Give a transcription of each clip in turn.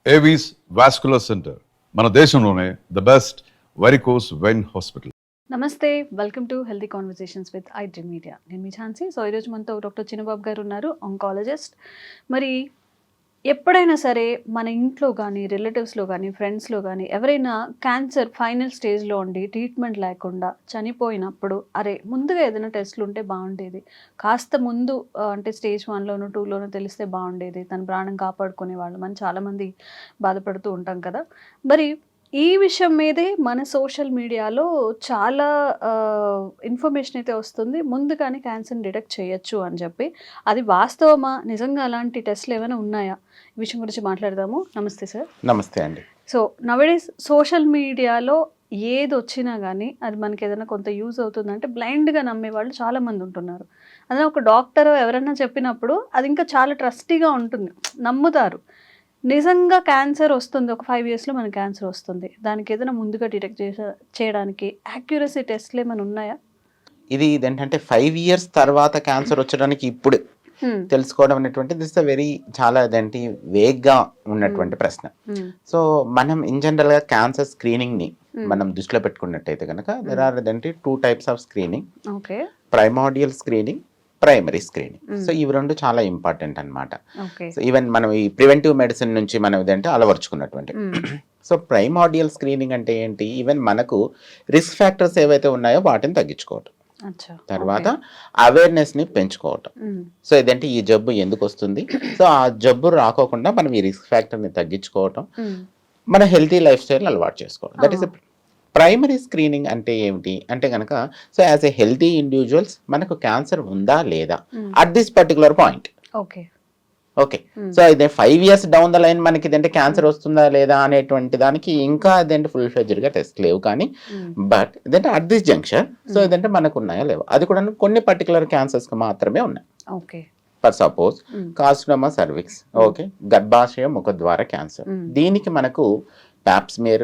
Avis vascular center మన దేశంలోనే the best varicose vein hospital. నమస్తే, welcome to healthy conversations with I dream media. నేను మీ Jhansi. So ఈరోజు మనతో డాక్టర్ చిన్నబాబు గారు ఉన్నారు, ఆంకాలజిస్ట్. మరి ఎప్పుడైనా సరే మన ఇంట్లో కానీ, రిలేటివ్స్లో కానీ, ఫ్రెండ్స్లో కానీ ఎవరైనా క్యాన్సర్ ఫైనల్ స్టేజ్లో ఉండి ట్రీట్మెంట్ లేకుండా చనిపోయినప్పుడు, అరే ముందుగా ఏదైనా టెస్ట్లు ఉంటే బాగుండేది, కాస్త ముందు అంటే స్టేజ్ 1లోనూ 2లోనూ తెలిస్తే బాగుండేది, తన ప్రాణం కాపాడుకునేవాళ్ళు మనం చాలామంది బాధపడుతూ ఉంటాం కదా. మరి ఈ విషయం మీదే మన సోషల్ మీడియాలో చాలా ఇన్ఫర్మేషన్ అయితే వస్తుంది, ముందుగానే క్యాన్సర్ని డిటెక్ట్ చేయొచ్చు అని చెప్పి. అది వాస్తవమా? నిజంగా అలాంటి టెస్ట్లు ఏమైనా ఉన్నాయా? ఈ విషయం గురించి మాట్లాడదాము. నమస్తే సార్. నమస్తే అండి. సో నవడేస్ సోషల్ మీడియాలో ఏది వచ్చినా కానీ అది మనకి ఏదైనా కొంత యూజ్ అవుతుందంటే బ్లైండ్గా నమ్మే వాళ్ళు చాలామంది ఉంటున్నారు. అదే ఒక డాక్టర్ ఎవరైనా చెప్పినప్పుడు అది ఇంకా చాలా ట్రస్టీగా ఉంటుంది, నమ్ముతారు. నిజంగా క్యాన్సర్ వస్తుంది, ఒక 5 yearsలో మనకి క్యాన్సర్ వస్తుంది, దానికి ఏదైనా ముందుగా డిటెక్ట్ చేయడానికి యాక్యురసీ టెస్ట్లు ఏమైనా ఉన్నాయా? ఇది ఏంటంటే 5 years తర్వాత క్యాన్సర్ వచ్చడానికి ఇప్పుడు తెలుసుకోవడం అనేటువంటి దిస్ వెరీ చాలా అదేంటి వేగ్గా ఉన్నటువంటి ప్రశ్న. సో మనం ఇన్ జనరల్ గా క్యాన్సర్ స్క్రీనింగ్ ని మనం దృష్టిలో పెట్టుకున్నట్టయితే కనుక దెర్ ఆర్ అదేంటి 2 types of screening. Primordial screening, primary screening. So ఇవి రెండు చాలా ఇంపార్టెంట్ అనమాట. సో ఈవెన్ మనం ఈ ప్రివెంటివ్ మెడిసిన్ నుంచి మనం ఇదంటే అలవర్చుకున్నటువంటి. సో ప్రైమార్డియల్ స్క్రీనింగ్ అంటే ఏంటి? ఈవెన్ మనకు రిస్క్ ఫ్యాక్టర్స్ ఏవైతే ఉన్నాయో వాటిని తగ్గించుకోవటం, తర్వాత అవేర్నెస్ ని పెంచుకోవటం. సో ఇదంటే ఈ జబ్బు ఎందుకు వస్తుంది, సో ఆ జబ్బు రాకోకుండా మనం ఈ రిస్క్ ఫ్యాక్టర్ ని తగ్గించుకోవటం, మన హెల్తీ లైఫ్ స్టైల్ అలవాటు చేసుకోవడం. That is primary screening. అంటే ఏమిటి అంటే కనుక, so as a healthy individuals మనకు క్యాన్సర్ ఉందా లేదా at this particular point. Okay, so ఇదే 5 years డౌన్ ద లైన్ మనకి ఇదంటే క్యాన్సర్ వస్తుందా లేదా అనేటువంటి దానికి ఇంకా ఇదంటే ఫుల్ ఫ్లెడ్జ్డ్ గా టెస్ట్ లేవు. కానీ బట్ ఇదంటే అట్ దిస్ జంక్షన్ సో ఇదంటే మనకు ఉన్నాయా లేవా, అది కూడా కొన్ని పర్టికులర్ క్యాన్సర్స్ కి మాత్రమే ఉన్నాయి. For suppose carcinoma cervix, okay, గర్భాశయ ముఖద్వార క్యాన్సర్, దీనికి మనకు pap smear,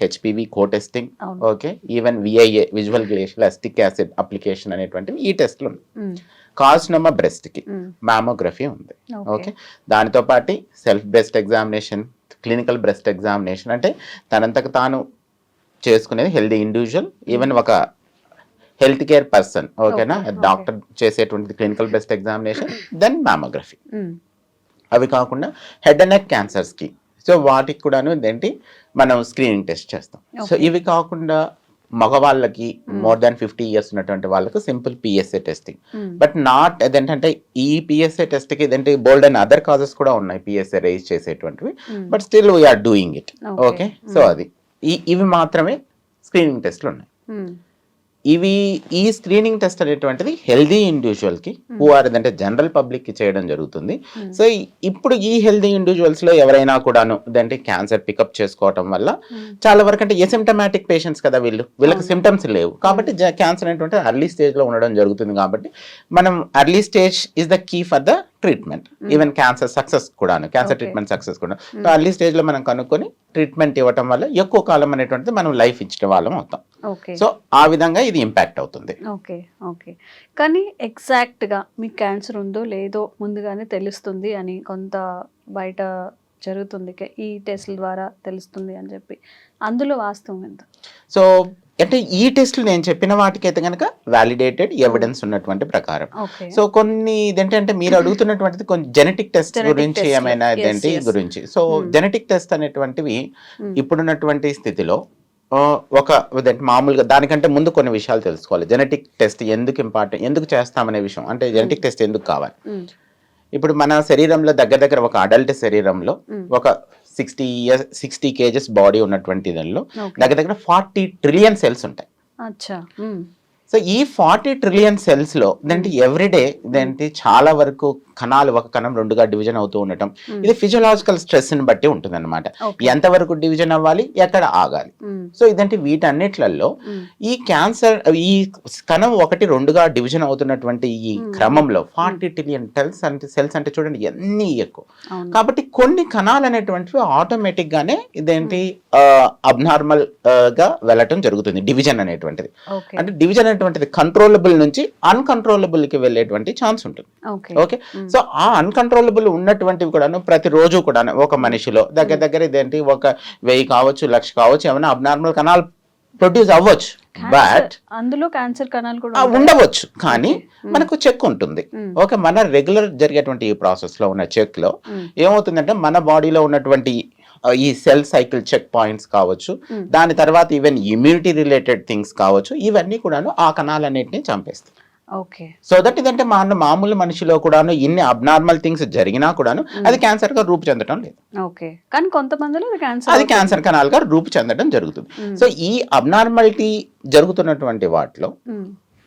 HPV co testing, okay, even VIA visual glacial acetic acid application అనేటువంటివి ఈ టెస్ట్లు ఉన్నాయి. కార్సినోమా బ్రెస్ట్ కి మామోగ్రఫీ ఉంది. ఓకే, దానితో పాటు self breast examination, clinical breast examination అంటే తనంతకు తాను చేసుకునేది హెల్దీ ఇండివిజువల్, ఈవెన్ ఒక హెల్త్ కేర్ పర్సన్, ఓకేనా, డాక్టర్ చేసేటువంటి clinical breast examination, then mammography. అవి కాకుండా హెడ్ అండ్ నెక్ క్యాన్సర్స్ కి, సో వాటికి కూడాను ఏంటి మనం స్క్రీనింగ్ టెస్ట్ చేస్తాం. సో ఇవి కాకుండా మగవాళ్ళకి మోర్ దాన్ 50 years ఉన్నటువంటి వాళ్ళకు simple PSA testing. But not అదేంటంటే ఈ పిఎస్ఏ టెస్ట్ కి ఇదంటే బోల్డ్ అండ్ అదర్ కాజెస్ కూడా ఉన్నాయి పిఎస్ఏ రైజ్ చేసేటువంటివి, but still we're doing it. Okay, so అది ఇవి మాత్రమే స్క్రీనింగ్ టెస్ట్లు ఉన్నాయి. ఈ స్క్రీనింగ్ టెస్ట్ అనేటువంటిది హెల్దీ ఇండివిజువల్ కి హూ ఆర్ అంటే జనరల్ పబ్లిక్ కి చేయడం జరుగుతుంది. సో ఇప్పుడు ఈ హెల్దీ ఇండివిజువల్స్ లో ఎవరైనా కూడాను అంటే క్యాన్సర్ పికప్ చేసుకోవటం వల్ల చాలా వరకు అంటే ఎసిమ్టమాటిక్ పేషెంట్స్ కదా వీళ్ళకి సిమ్టమ్స్ లేవు కాబట్టి క్యాన్సర్ అనేటువంటి అర్లీ స్టేజ్ లో ఉండడం జరుగుతుంది. కాబట్టి మనం early stage is the key for the treatment, even cancer success కూడా, క్యాన్సర్ ట్రీట్మెంట్ సక్సెస్ కూడా. సో అర్లీ స్టేజ్ లో మనం కనుక్కొని ట్రీట్మెంట్ ఇవ్వటం వల్ల ఎక్కువ కాలం అనేటువంటిది మనం లైఫ్ ఇచ్చిన వాళ్ళం అవుతాం. సో ఆ విధంగా ఇది ఇంపాక్ట్ అవుతుంది. ఓకే, కానీ ఎగ్జాక్ట్ గా మీకు క్యాన్సర్ ఉందో లేదో ముందుగానే తెలుస్తుంది అని కొంత బయట జరుగుతుంది, ఈ టెస్ట్ల ద్వారా తెలుస్తుంది అని చెప్పి, అందులో వాస్తవం ఎంత? సో అంటే ఈ టెస్ట్లు నేను చెప్పిన వాటికైతే కనుక వ్యాలిడేటెడ్ ఎవిడెన్స్ ఉన్నటువంటి ప్రకారం. సో కొన్ని ఇదేంటంటే మీరు అడుగుతున్నటువంటిది కొన్ని జెనెటిక్ టెస్ట్ గురించి ఏమైనా ఇదేంటి గురించి. సో జెనెటిక్ టెస్ట్ అనేటువంటివి ఇప్పుడున్నటువంటి స్థితిలో ఒక మామూలుగా దానికంటే ముందు కొన్ని విషయాలు తెలుసుకోవాలి. జెనెటిక్ టెస్ట్ ఎందుకు ఇంపార్టెంట్, ఎందుకు చేస్తామనే విషయం, అంటే జెనెటిక్ టెస్ట్ ఎందుకు కావాలి. ఇప్పుడు మన శరీరంలో దగ్గర ఒక అడల్ట్ శరీరంలో ఒక 60 kgs బాడీ ఉన్నటువంటి దానిలో దగ్గర 40 trillion cells ఉంటాయి. సో ఈ 40 trillion cells లో ఎవ్రీడే చాలా వరకు కణాలు ఒక కణం 2గా డివిజన్ అవుతూ ఉండటం, ఇది ఫిజియోలాజికల్ స్ట్రెస్ ని బట్టి ఉంటుంది అనమాట. ఎంతవరకు డివిజన్ అవ్వాలి, ఎక్కడ ఆగాలి. సో ఇదంటే వీటన్నిట్లలో ఈ క్యాన్సర్ ఈ కణం 1-2గా డివిజన్ అవుతున్నటువంటి ఈ క్రమంలో 40 trillion సెల్స్ అంటే చూడండి ఎన్ని ఎక్కువ. కాబట్టి కొన్ని కణాలు అనేటువంటివి ఆటోమేటిక్ గానే ఇదేంటి అబ్నార్మల్ గా వెళ్ళటం జరుగుతుంది డివిజన్ అనేటువంటిది. అంటే డివిజన్ అనేటువంటిది కంట్రోలబుల్ నుంచి అన్కంట్రోలబుల్ కి వెళ్ళేటువంటి ఛాన్స్ ఉంటుంది. ఓకే ఓకే, సో ఆ అన్కంట్రోలబుల్ ఉన్నటువంటివి కూడాను ప్రతిరోజు కూడా ఒక మనిషిలో దగ్గర ఇదేంటి ఒక 1000 కావచ్చు, 1,00,000 కావచ్చు, ఏమైనా అబ్నార్మల్ కణాలు ప్రొడ్యూస్ అవ్వచ్చు, బట్ అందులో క్యాన్సర్ కణాలు కూడా ఉండవచ్చు, కానీ మనకు చెక్ ఉంటుంది. ఓకే, మన రెగ్యులర్ జరిగేటువంటి ఈ ప్రాసెస్ లో ఉన్న చెక్ లో ఏమవుతుందంటే మన బాడీలో ఉన్నటువంటి ఈ సెల్ సైకిల్ చెక్ పాయింట్స్ కావచ్చు, దాని తర్వాత ఈవెన్ ఇమ్యూనిటీ రిలేటెడ్ థింగ్స్ కావచ్చు, ఇవన్నీ కూడాను ఆ కణాలన్నింటినీ చంపేస్తాయి. ఓకే, సో దట్ ఇదంటే మామూలు మనిషిలో కూడాను ఇన్ని అబ్నార్మల్ థింగ్స్ జరిగినా కూడాను అది క్యాన్సర్ గా రూపు చెందడం లేదు. ఓకే, కానీ కొంతమందిలో అది క్యాన్సర్ కణాలుగా రూపు చెందడం జరుగుతుంది. సో ఈ అబ్నార్మాలిటీ జరుగుతున్నటువంటి వాటిలో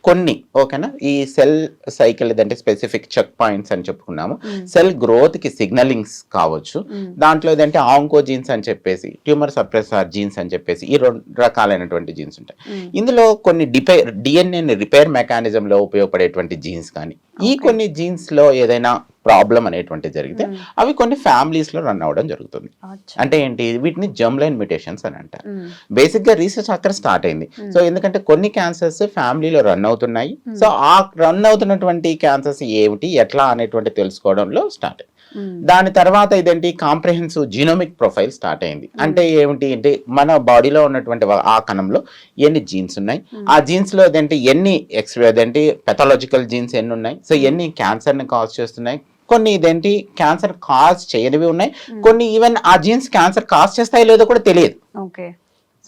కొన్ని ఓకేనా ఈ సెల్ సైకిల్ అంటే స్పెసిఫిక్ చెక్ పాయింట్స్ అని చెప్పుకున్నాము. సెల్ గ్రోత్ కి సిగ్నలింగ్స్ కావచ్చు, దాంట్లో ఏదంటే ఆంకో జీన్స్ అని చెప్పేసి, ట్యూమర్ సప్రెసర్ జీన్స్ అని చెప్పేసి ఈ 2 రకాలైనటువంటి జీన్స్ ఉంటాయి. ఇందులో కొన్ని డిఎన్ఏ రిపేర్ మెకానిజం లో ఉపయోగపడేటువంటి జీన్స్ కానీ ఈ కొన్ని జీన్స్ లో ఏదైనా ప్రాబ్లం అనేటువంటి జరిగితే అవి కొన్ని ఫ్యామిలీస్ లో రన్ అవ్వడం జరుగుతుంది. అంటే ఏంటి, వీటిని జర్మ్-లైన్ మ్యుటేషన్స్ అని అంటారు. బేసిక్ గా రీసెర్చ్ అక్కడ స్టార్ట్ అయింది. సో ఎందుకంటే కొన్ని క్యాన్సర్స్ ఫ్యామిలీలో రన్ అవుతున్నాయి. సో ఆ రన్ అవుతున్నటువంటి క్యాన్సర్స్ ఏమిటి, ఎట్లా అనేటువంటి తెలుసుకోవడంలో స్టార్ట్ అయింది. దాని తర్వాత ఇదేంటి కాంప్రహెన్సివ్ జీనోమిక్ ప్రొఫైల్ స్టార్ట్ అయింది. అంటే ఏమిటి అంటే మన బాడీలో ఉన్నటువంటి ఆ కణంలో ఎన్ని జీన్స్ ఉన్నాయి, ఆ జీన్స్ లో ఇదేంటి ఎన్ని ఇదేంటి పెథాలజికల్ జీన్స్ ఎన్ని ఉన్నాయి, సో ఎన్ని క్యాన్సర్ ని కాజ్ చేస్తున్నాయి, కొన్ని ఇదేంటి క్యాన్సర్ కాజ్ చేయనివి ఉన్నాయి, కొన్ని ఈవెన్ ఆ జీన్స్ క్యాన్సర్ కాజ్ చేస్తాయో లేదో కూడా తెలియదు. ఓకే,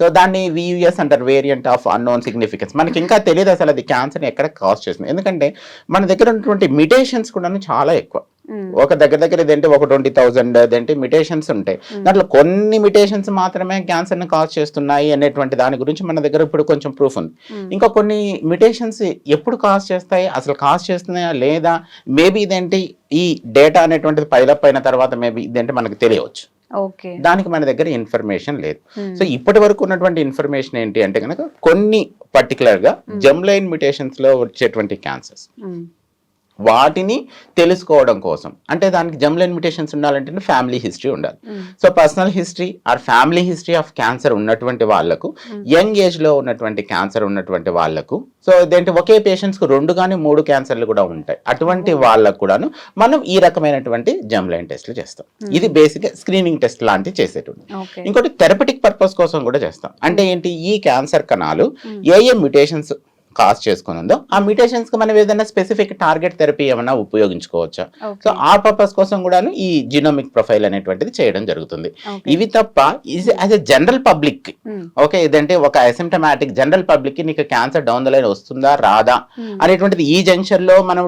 సో దాన్ని VUS అంటారు, వేరియంట్ ఆఫ్ అన్నోన్ సిగ్నిఫికెన్స్. మనకి ఇంకా తెలియదు అసలు అది క్యాన్సర్ ఎక్కడ కాజ్ చేస్తుంది. ఎందుకంటే మన దగ్గర ఉన్నటువంటి మిటేషన్స్ కూడా చాలా ఎక్కువ. ఒక దగ్గర ఇదేంటి ఒక 20,000 అదేంటి మిటేషన్స్ ఉంటాయి. దాంట్లో కొన్ని మిటేషన్స్ మాత్రమే క్యాన్సర్ ని కాజ్ చేస్తున్నాయి అనేటువంటి దాని గురించి మన దగ్గర ఇప్పుడు కొంచెం ప్రూఫ్ ఉంది. ఇంకా కొన్ని మిటేషన్స్ ఎప్పుడు కాజ్ చేస్తాయి, అసలు కాజ్ చేస్తున్నాయా లేదా, మేబీ ఇదేంటి ఈ డేటా అనేటువంటిది పైలప్ అయిన తర్వాత మేబీ ఇదేంటి మనకు తెలియవచ్చు. దానికి మన దగ్గర ఇన్ఫర్మేషన్ లేదు. సో ఇప్పటి వరకు ఉన్నటువంటి ఇన్ఫర్మేషన్ ఏంటి అంటే కనుక కొన్ని పర్టికులర్ గా జర్మ్-లైన్ మ్యుటేషన్స్ లో వచ్చేటువంటి క్యాన్సర్స్ వాటిని తెలుసుకోవడం కోసం, అంటే దానికి జర్మ్-లైన్ మ్యుటేషన్స్ ఉండాలంటే ఫ్యామిలీ హిస్టరీ ఉండాలి. So personal history or family history of cancer ఉన్నటువంటి వాళ్లకు, యంగ్ ఏజ్ లో ఉన్నటువంటి క్యాన్సర్ ఉన్నటువంటి వాళ్లకు, సో ఇదేంటి ఒకే పేషెంట్స్ కు 2 కానీ 3 క్యాన్సర్లు కూడా ఉంటాయి, అటువంటి వాళ్ళకు కూడాను మనం ఈ రకమైనటువంటి జర్మ్-లైన్ టెస్ట్లు చేస్తాం. ఇది బేసిక్ స్క్రీనింగ్ టెస్ట్ లాంటివి చేసేటువంటి. ఇంకోటి థెరపటిక్ పర్పస్ కోసం కూడా చేస్తాం. అంటే ఏంటి, ఈ క్యాన్సర్ కణాలు ఏ మ్యుటేషన్స్ కాజ్ చేసుకుని ఉందో ఆ మ్యూటేషన్స్ కి మనం ఏదైనా స్పెసిఫిక్ టార్గెట్ థెరపీ ఏమైనా ఉపయోగించుకోవచ్చా, సో ఆ పర్పస్ కోసం కూడాను ఈ జీనోమిక్ ప్రొఫైల్ అనేటువంటిది చేయడం జరుగుతుంది. ఇవి తప్ప as a general public okay ఇదంటే ఒక అసిమ్టమాటిక్ జనరల్ పబ్లిక్ కి నీకు క్యాన్సర్ డౌన్ ద లైన్ వస్తుందా రాదా అనేటువంటిది ఈ జంక్షన్ లో మనం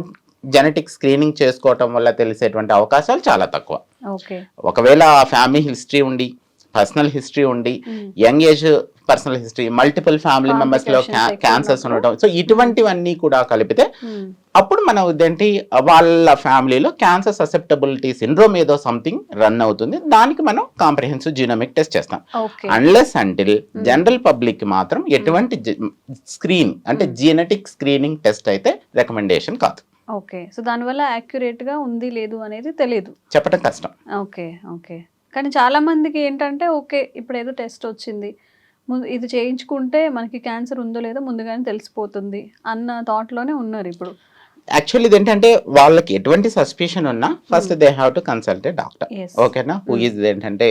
జెనెటిక్ స్క్రీనింగ్ చేసుకోవటం వల్ల తెలిసేటువంటి అవకాశాలు చాలా తక్కువ. ఒకవేళ ఫ్యామిలీ హిస్టరీ ఉండి, పర్సనల్ హిస్టరీ ఉండి, young age personal history, multiple family members లో క్యాన్సర్స్ ఉండటం, సో ఇటువంటివన్నీ కూడా కలిపితే అప్పుడు మనం ఇదేంటి వాళ్ళ ఫ్యామిలీలో క్యాన్సర్ ససెప్టబిలిటీ సిండ్రోమ్ ఏదో సంథింగ్ రన్ అవుతుంది, దానికి మనం కాంప్రహెన్సివ్ జీనోమిక్ టెస్ట్ చేస్తాం. అన్లెస్ అంటిల్ జనరల్ పబ్లిక్ కి మాత్రం ఎటువంటి స్క్రీన్ అంటే జీనెటిక్ స్క్రీనింగ్ టెస్ట్ అయితే రికమెండేషన్ కాదు. ఓకే, సో దానివల్ల యాక్యురేట్ గా ఉంది లేదు అనేది తెలియదు, చెప్పడం కష్టం. ఓకే కానీ చాలా మందికి ఏంటంటే ఓకే ఇప్పుడు ఏదో టెస్ట్ వచ్చింది, ఇది చేయించుకుంటే మనకి క్యాన్సర్ ఉందో లేదో ముందుగానే తెలిసిపోతుంది అన్న థాట్ లోనే ఉన్నారు ఇప్పుడు. యాక్చువల్లీ ఏంటంటే వాళ్ళకి ఎటువంటి సస్పిషన్ ఉన్నా first they have to consult a doctor, ఓకేనా, హూ ఈజ్ ఏంటంటే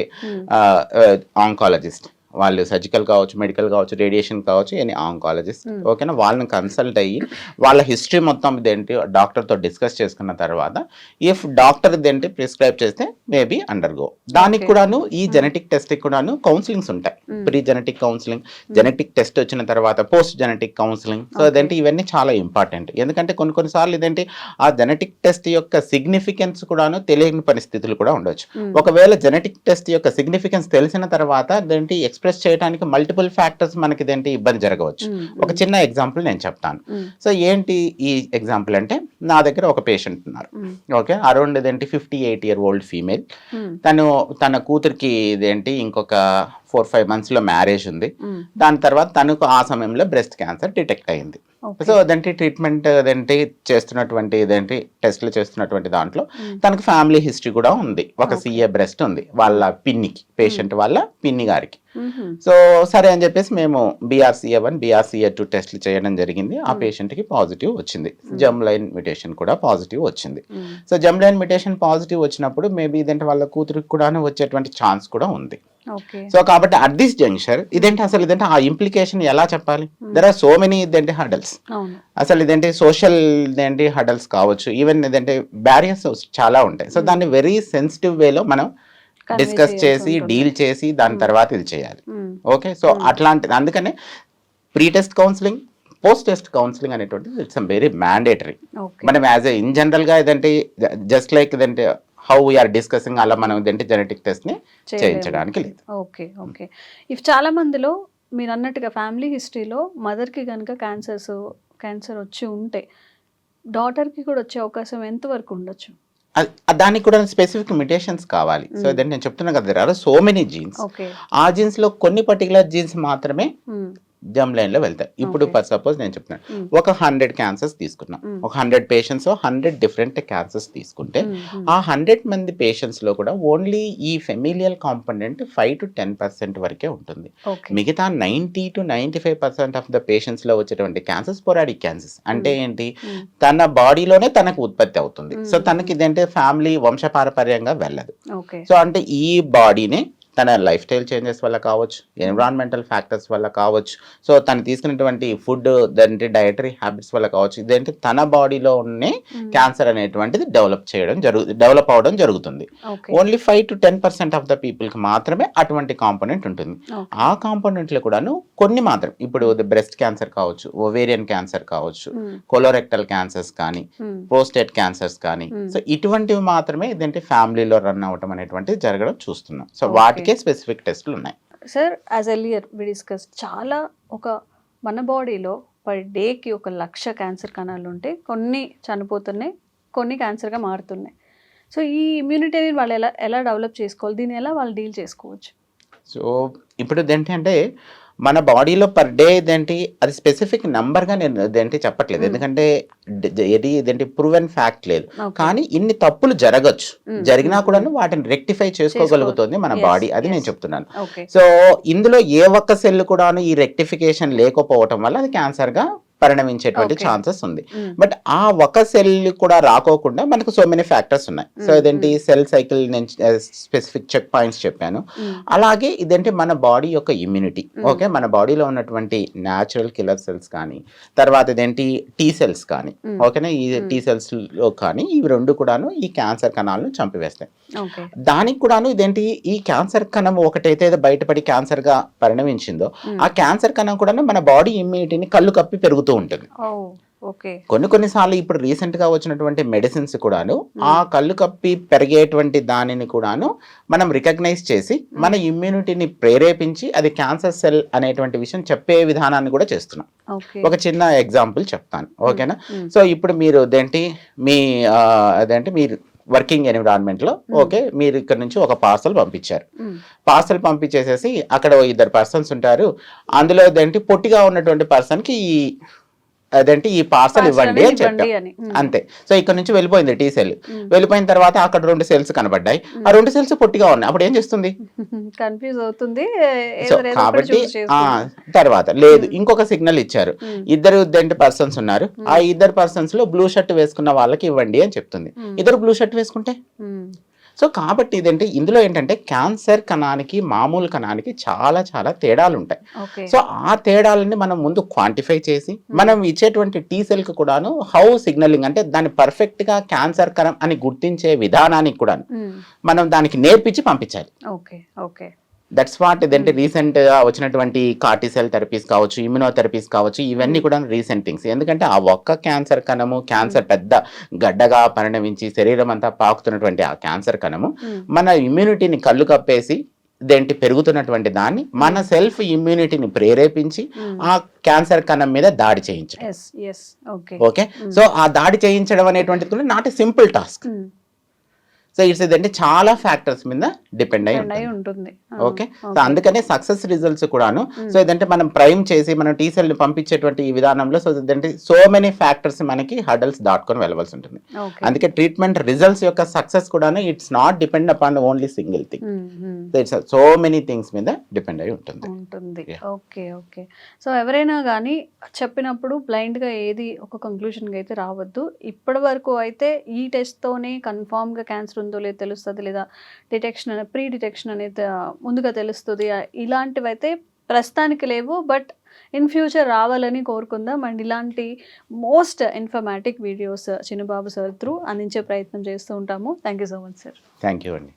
ఆంకాలజిస్ట్. వాళ్ళు సర్జికల్ కావచ్చు, మెడికల్ కావచ్చు, రేడియేషన్ కావచ్చు, ఎనీ ఆంకాలజిస్ట్ ఓకేనా, వాళ్ళని కన్సల్ట్ అయ్యి వాళ్ళ హిస్టరీ మొత్తం ఇదేంటి డాక్టర్తో డిస్కస్ చేసుకున్న తర్వాత ఇఫ్ డాక్టర్ ఇదేంటి ప్రిస్క్రైబ్ చేస్తే మేబీ అండర్గో. దానికి కూడాను ఈ జెనెటిక్ టెస్ట్ కూడాను కౌన్సిలింగ్స్ ఉంటాయి, pre genetic counselling, genetic test వచ్చిన తర్వాత పోస్ట్ జెనెటిక్ కౌన్సిలింగ్. సో అదేంటి ఇవన్నీ చాలా ఇంపార్టెంట్, ఎందుకంటే కొన్నిసార్లు ఇదేంటి ఆ జెనెటిక్ టెస్ట్ యొక్క సిగ్నిఫికెన్స్ కూడాను తెలియని పరిస్థితులు కూడా ఉండొచ్చు. ఒకవేళ జెనెటిక్ టెస్ట్ యొక్క సిగ్నిఫికెన్స్ తెలిసిన తర్వాత అదేంటి ఎక్స్ప్రెస్ చేయడానికి మల్టిపుల్ ఫ్యాక్టర్స్ మనకి ఇదేంటి ఇబ్బంది జరగవచ్చు. ఒక చిన్న ఎగ్జాంపుల్ నేను చెప్తాను. సో ఏంటి ఈ ఎగ్జాంపుల్ అంటే, నా దగ్గర ఒక పేషెంట్ ఉన్నారు, ఓకే, అరౌండ్ ఇదేంటి 58 year old ఫీమేల్. తన కూతురికి ఇదేంటి ఇంకొక 4-5 months మ్యారేజ్ ఉంది. దాని తర్వాత తనకు ఆ సమయంలో బ్రెస్ట్ క్యాన్సర్ డిటెక్ట్ అయింది. సో అదంటే ట్రీట్మెంట్ అదంటే చేస్తున్నటువంటి ఇదేంటి టెస్ట్లు చేస్తున్నటువంటి దాంట్లో తనకు ఫ్యామిలీ హిస్టరీ కూడా ఉంది. ఒక CA బ్రెస్ట్ ఉంది వాళ్ళ పిన్నికి, పేషెంట్ వాళ్ళ పిన్ని గారికి. సో సరే అని చెప్పేసి మేము BRCA1 BRCA2 టెస్ట్లు చేయడం జరిగింది. ఆ పేషెంట్కి పాజిటివ్ వచ్చింది. జర్మ్ లైన్ మ్యుటేషన్ కూడా పాజిటివ్ వచ్చింది. So germ line mutation positive వచ్చినప్పుడు మేబీ ఇదంటే వాళ్ళ కూతురికి కూడా వచ్చేటువంటి ఛాన్స్ కూడా ఉంది. సో కాబట్టి అట్ దిస్ జంక్షన్ ఇదేంటి అసలు ఇదంటే ఆ ఇంప్లికేషన్ ఎలా చెప్పాలి? దెర్ ఆర్ సో మెనీ ఇదేంటి హడల్స్. అసలు ఇదేంటి సోషల్ ఇదేంటి హడల్స్ కావచ్చు, ఈవెన్ ఇదేంటి బ్యారియర్స్ చాలా ఉంటాయి. సో దాన్ని వెరీ సెన్సిటివ్ వేలో మనం డిస్కస్ చేసి డీల్ చేసి దాని తర్వాత ఇది చేయాలి. ఓకే, సో అట్లాంటిది అందుకనే pre test counselling, post test counselling అనేటువంటిది ఇట్స్ వెరీ మ్యాండేటరీ. మనం యాజ్ ఇన్ జనరల్ గా ఇదంటే జస్ట్ లైక్ ఇదంటే హౌ వీఆర్ డిస్కసింగ్ అలా మనం ఇదంటే జెనెటిక్ టెస్ట్ ని చేయించడానికి లేదు. Okay okay. ఇఫ్ చాలా మందిలో మీరు అన్నట్టుగా ఫ్యామిలీ హిస్టరీలో మదర్కి కనుక క్యాన్సర్ వచ్చి ఉంటే డాటర్కి కూడా వచ్చే అవకాశం ఎంతవరకు ఉండొచ్చు? దానికి కూడా స్పెసిఫిక్ మ్యుటేషన్స్ కావాలి. సో ఇదంటే నేను చెప్తున్నా కదా, there are so many genes. ఆ జీన్స్ లో కొన్ని పర్టికులర్ జీన్స్ మాత్రమే జర్మ్ లైన్ లో వెళ్తాయి. ఇప్పుడు ఫర్ సపోజ్ నేను చెప్తున్నాను, ఒక 100 క్యాన్సర్స్ తీసుకున్నాం, ఒక 100 పేషెంట్స్ 100 డిఫరెంట్ క్యాన్సర్స్ తీసుకుంటే ఆ 100 మంది పేషెంట్స్ లో కూడా ఓన్లీ ఈ ఫెమిలియల్ కాంపోనెంట్ 5 to 10% వరకే ఉంటుంది. మిగతా 90 to 95% ఆఫ్ ద పేషెంట్స్ లో వచ్చేటువంటి క్యాన్సర్ స్పోరాడిక్ క్యాన్సర్స్. అంటే ఏంటి, తన బాడీలోనే తనకు ఉత్పత్తి అవుతుంది. సో తనకి ఇదంటే ఫ్యామిలీ వంశపారపర్యంగా వెళ్ళదు. సో అంటే ఈ బాడీనే తన లైఫ్ స్టైల్ చేంజెస్ వల్ల కావచ్చు, ఎన్విరాన్మెంటల్ ఫ్యాక్టర్స్ వల్ల కావచ్చు, సో తను తీసుకున్నటువంటి ఫుడ్ దాని డయటరీ హ్యాబిట్స్ వల్ల కావచ్చు, ఇదేంటి తన బాడీలోనే క్యాన్సర్ అనేటువంటిది డెవలప్ అవడం జరుగుతుంది. ఓన్లీ 5 to 10% ఆఫ్ ద పీపుల్కి మాత్రమే అటువంటి కాంపోనెంట్ ఉంటుంది. ఆ కాంపోనెంట్లో కూడాను కొన్ని మాత్రం, ఇప్పుడు బ్రెస్ట్ క్యాన్సర్ కావచ్చు, ఓవేరియన్ క్యాన్సర్ కావచ్చు, కొలోరెక్టల్ క్యాన్సర్స్ కానీ, ప్రోస్టేట్ క్యాన్సర్స్ కానీ, సో ఇటువంటివి మాత్రమే ఇదేంటి ఫ్యామిలీలో రన్ అవటం అనేటువంటిది జరగడం చూస్తున్నాం. సో వాటికి స్పెసిఫిక్ టెస్ట్లు ఉన్నాయి. Sir, as earlier we discuss, చాలా మన బాడీలో పర్ డేకి 1,00,000 క్యాన్సర్ కణాలు ఉంటే కొన్ని చనిపోతున్నాయి, కొన్ని క్యాన్సర్గా మారుతున్నాయి. సో ఈ ఇమ్యూనిటీని వాళ్ళు ఎలా డెవలప్ చేసుకోవాలి, దీన్ని ఎలా వాళ్ళు డీల్ చేసుకోవచ్చు? సో ఇప్పుడు ఏంటంటే మన బాడీలో పర్ డే ఇదేంటి అది స్పెసిఫిక్ నెంబర్గా నేను ఇదేంటి చెప్పట్లేదు, ఎందుకంటే ఇదేంటి ప్రూవెన్ ఫ్యాక్ట్ లేదు. కానీ ఇన్ని తప్పులు జరగచ్చు, జరిగినా కూడా వాటిని రెక్టిఫై చేసుకోగలుగుతుంది మన బాడీ, అది నేను చెప్తున్నాను. సో ఇందులో ఏ ఒక్క సెల్ కూడాను ఈ రెక్టిఫికేషన్ లేకపోవటం వల్ల అది క్యాన్సర్గా పరిణమించేటువంటి ఛాన్సెస్ ఉంది. బట్ ఆ ఒక సెల్ కూడా రాకోకుండా మనకు సో మెనీ ఫ్యాక్టర్స్ ఉన్నాయి. సో ఇదేంటి సెల్ సైకిల్ నేను స్పెసిఫిక్ చెక్ పాయింట్స్ చెప్పాను. అలాగే ఇదేంటి మన బాడీ యొక్క ఇమ్యూనిటీ. ఓకే, మన బాడీలో ఉన్నటువంటి న్యాచురల్ కిల్లర్ సెల్స్ కానీ, తర్వాత ఇదేంటి T cells కానీ, ఓకేనా, ఈ T cells లో కానీ ఇవి రెండు కూడాను ఈ క్యాన్సర్ కణాలను చంపివేస్తాయి. దానికి కూడాను ఇదేంటి ఈ క్యాన్సర్ కణం ఒకటైతే బయటపడి క్యాన్సర్ గా పరిణమించిందో ఆ క్యాన్సర్ కణం కూడా మన బాడీ ఇమ్యూనిటీని కళ్ళు కప్పి పెరుగుతుంది. కొన్నిసార్లు ఇప్పుడు రీసెంట్ గా వచ్చినటువంటి మెడిసిన్స్ కూడాను ఆ కళ్ళు కప్పి పెరిగేటువంటి దానిని కూడాను మనం రికగ్నైజ్ చేసి మన ఇమ్యూనిటీని ప్రేరేపించి అది క్యాన్సర్ సెల్ అనేటువంటి విషయం చెప్పే విధానాన్ని కూడా చేస్తున్నాం. ఒక చిన్న ఎగ్జాంపుల్ చెప్తాను, ఓకేనా. సో ఇప్పుడు మీరు మీరు వర్కింగ్ ఎన్విరాన్మెంట్ లో, ఓకే, మీరు ఇక్కడ నుంచి ఒక పార్సల్ పంపించారు. పార్సల్ పంపించేసేసి అక్కడ 2 పర్సన్స్ ఉంటారు. అందులో ఇదేంటి పొట్టిగా ఉన్నటువంటి పర్సన్ కి ఈ పార్సల్ ఇవ్వండి అని చెప్పాం, అంతే. సో ఇక్కడ నుంచి వెళ్ళిపోయింది T cell. వెళ్ళిపోయిన తర్వాత అక్కడ 2 cells కనబడ్డాయి. ఆ 2 cells పొట్టిగా ఉన్నాయి. అప్పుడు ఏం చేస్తుంది? కన్ఫ్యూజ్ అవుతుంది. కాబట్టి తర్వాత లేదు, ఇంకొక సిగ్నల్ ఇచ్చారు. 2 పర్సన్స్ ఉన్నారు. ఆ 2 పర్సన్స్ లో బ్లూ షర్ట్ వేసుకున్న వాళ్ళకి ఇవ్వండి అని చెప్తుంది. 2 బ్లూ షర్ట్ వేసుకుంటే సో కాబట్టి ఇదేంటి ఇందులో ఏంటంటే క్యాన్సర్ కణానికి మామూలు కణానికి చాలా చాలా తేడాలు ఉంటాయి. సో ఆ తేడాలని మనం ముందు క్వాంటిఫై చేసి మనం ఇచ్చేటువంటి T cell కి కూడాను హౌ సిగ్నలింగ్ అంటే దాన్ని పర్ఫెక్ట్ గా క్యాన్సర్ కణం అని గుర్తించే విధానానికి కూడా మనం దానికి నేర్పించి పంపించాలి. దట్స్ వాట్ ఇదంటే రీసెంట్ గా వచ్చినటువంటి కార్టిసెల్ థెరపీస్ కావచ్చు, ఇమ్యునోథెరపీస్ కావచ్చు, ఇవన్నీ కూడా రీసెంట్ థింగ్స్. ఎందుకంటే ఆ ఒక్క క్యాన్సర్ కణము క్యాన్సర్ పెద్ద గడ్డగా పరిణమించి శరీరం అంతా పాకుతున్నటువంటి ఆ క్యాన్సర్ కణము మన ఇమ్యూనిటీని కళ్ళు కప్పేసి పెరుగుతున్నటువంటి దాన్ని మన సెల్ఫ్ ఇమ్యూనిటీని ప్రేరేపించి ఆ క్యాన్సర్ కణం మీద దాడి చేయించడం. ఓకే, సో ఆ దాడి చేయించడం అనేటువంటిది not a simple task. So it's ఏంటంటే చాలా ఫ్యాక్టర్స్ మీద డిపెండ్ అయి అయి ఉంటుంది. ఉంటుంది. ఓకే, సో అందుకనే సక్సెస్ రిజల్ట్స్ కూడాను సో ఏదంటే మనం ప్రైమ్ చేసి మనం టీ సెల్ ని పంపించేటువంటి ఈ విధానంలో సో ఏదంటే సో మెనీ ఫ్యాక్టర్స్ మనకి హర్డల్స్ దాటుకొని వెళ్ళవలసి ఉంటుంది. ఓకే. అందుకే ట్రీట్మెంట్ రిజల్ట్స్ యొక్క సక్సెస్ కూడాను it's not depend upon only single thing, it's so many things మీద డిపెండ్ అయి ఉంటుంది. ఉంటుంది. Yeah. Okay, okay. సో ఎవరైనా కానీ చెప్పినప్పుడు బ్లైండ్గా ఏది ఒక కంక్లూషన్గా అయితే రావద్దు. ఇప్పటి వరకు అయితే ఈ టెస్ట్తోనే కన్ఫామ్గా క్యాన్సర్ ఉందో లేదో తెలుస్తుంది, లేదా డిటెక్షన్ ప్రీ డిటెక్షన్ అనేది ముందుగా తెలుస్తుంది, ఇలాంటివి అయితే ప్రస్తుతానికి లేవు. బట్ ఇన్ ఫ్యూచర్ రావాలని కోరుకుందాం. అండ్ ఇలాంటి మోస్ట్ ఇన్ఫర్మేటిక్ వీడియోస్ చిన్నబాబు సార్ త్రూ అందించే ప్రయత్నం చేస్తూ ఉంటాము. Thank you so much sir. Thank you అండి.